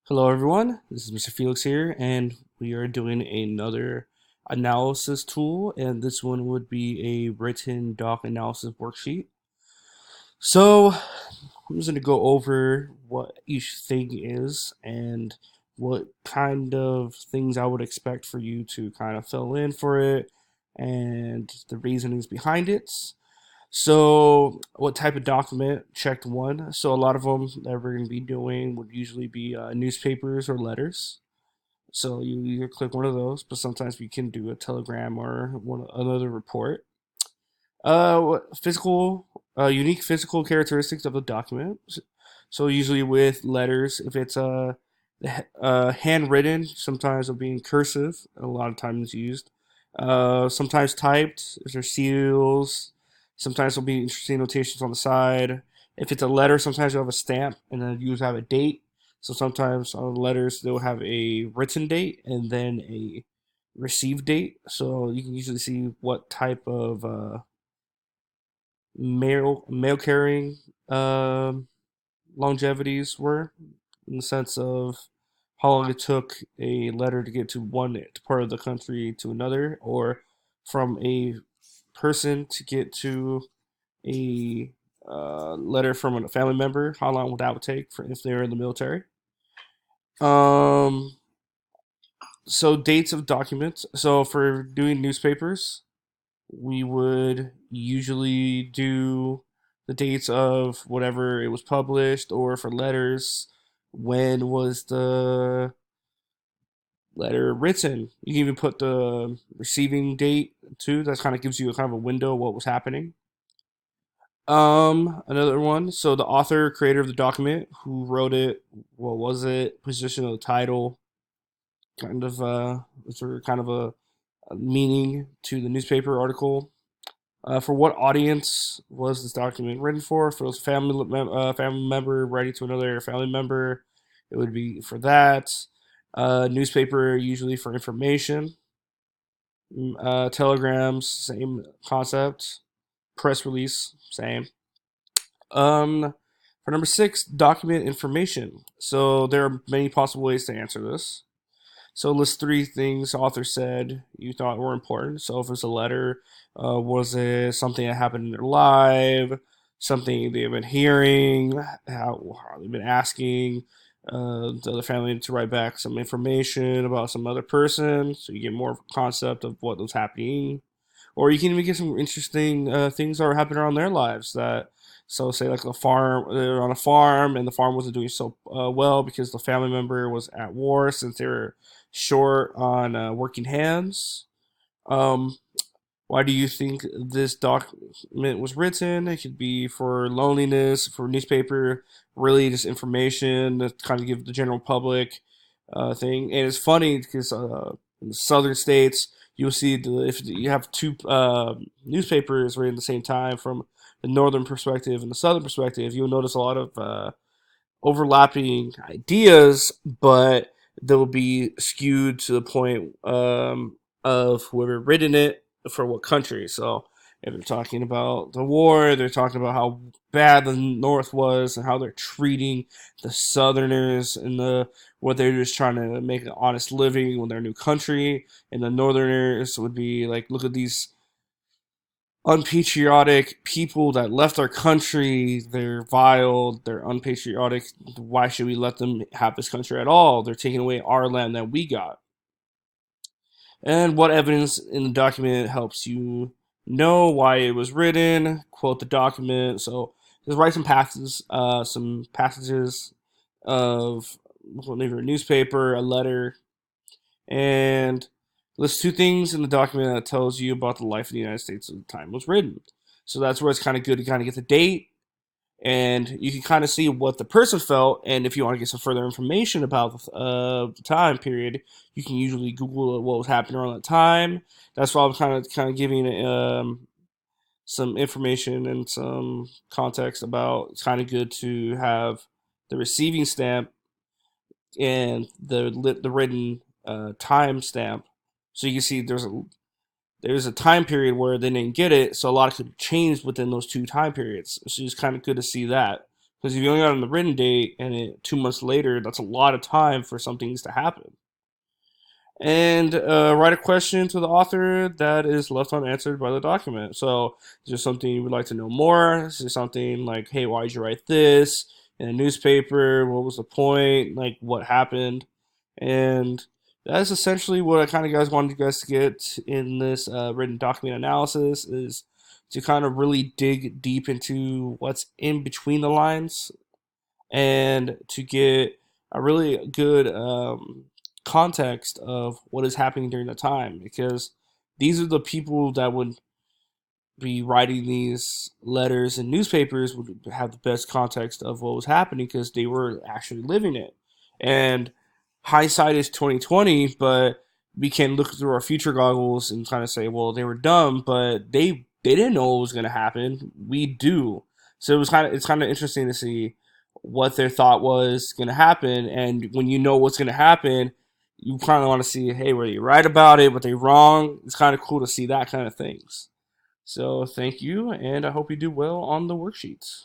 Hello, everyone. This is Mr. Felix here, and we are doing another analysis tool, and this one would be a written doc analysis worksheet. So, I'm just going to go over what each thing is and what kind of things I would expect for you to kind of fill in for it and the reasonings behind it. So, what type of document? Checked one. So, a lot of them that we're going to be doing would usually be newspapers or letters. So you either click one of those, but sometimes you can do a telegram or another report. Physical, unique physical characteristics of the document. So usually with letters, if it's handwritten, sometimes it'll be in cursive. A lot of times used. Sometimes typed. If there's seals, sometimes there'll be interesting notations on the side. If it's a letter, sometimes you'll have a stamp, and then you have a date. So sometimes on the letters they'll have a written date and then a received date. So you can usually see what type of mail carrying longevities were, in the sense of how long it took a letter to get to one part of the country to another, or from a person to get to a letter from a family member, how long would that would take for if they're in the military. Um, so dates of documents. So for doing newspapers, we would usually do the dates of whatever it was published, or for letters, when was the letter written. You can even put the receiving date too. That kind of gives you a kind of a window of what was happening. Another one. So the author, creator of the document, who wrote it, what was it, position of the title, kind of sort of kind of a meaning to the newspaper article. For what audience was this document written for? If it was a family member writing to another family member, it would be for that. Newspaper usually for information. Telegrams, same concept. Press release, same. For number six, document information. So there are many possible ways to answer this. So list three things author said you thought were important. So if it's a letter, was it something that happened in their life, something they've been hearing, how they've been asking the other family to write back some information about some other person, so you get more of a concept of what was happening, or you can even get some interesting things that are happening around their lives. That so say like a farm, they're on a farm and the farm wasn't doing so well because the family member was at war since they were short on working hands. Um, why do you think this document was written? It could be for loneliness, for newspaper, really just information to kind of give the general public thing. And it's funny because in the southern states, you'll see if you have two newspapers written at the same time from the northern perspective and the southern perspective, you'll notice a lot of overlapping ideas, but they will be skewed to the point of whoever written it for what country. So if they're talking about the war, they're talking about how bad the North was and how they're treating the Southerners and the what they're just trying to make an honest living with their new country. And the Northerners would be like, look at these unpatriotic people that left our country. They're vile. They're unpatriotic. Why should we let them have this country at all? They're taking away our land that we got. And what evidence in the document helps you know why it was written? Quote the document. So just write some passages of maybe a newspaper, a letter, and lists two things in the document that tells you about the life of the United States at the time it was written. So that's where it's kind of good to kind of get the date, and you can kind of see what the person felt. And if you want to get some further information about the time period, you can usually Google what was happening around that time. That's why I'm kind of giving some information and some context about. It's kind of good to have the receiving stamp and the written time stamp, so you can see there's a time period where they didn't get it, so a lot could change within those two time periods. So it's kind of good to see that Because if you only got on the written date and 2 months later, that's a lot of time for some things to happen. And write a question to the author that is left unanswered by the document. So, is there something you would like to know more? Is there something like, hey, why did you write this in a newspaper? What was the point? Like, what happened? And that's essentially what I kind of guys wanted you guys to get in this written document analysis is to kind of really dig deep into what's in between the lines and to get a really good context of what is happening during the time because these are the people that would be writing these letters and newspapers would have the best context of what was happening because they were actually living it. And hindsight is 2020, but we can look through our future goggles and kind of say, well, they were dumb, but they didn't know what was going to happen. We do. So it's kind of interesting to see what their thought was going to happen, and when you know what's going to happen, you kind of want to see, hey, were they right about it? Were they wrong? It's kind of cool to see that kind of things. So thank you, and I hope you do well on the worksheets.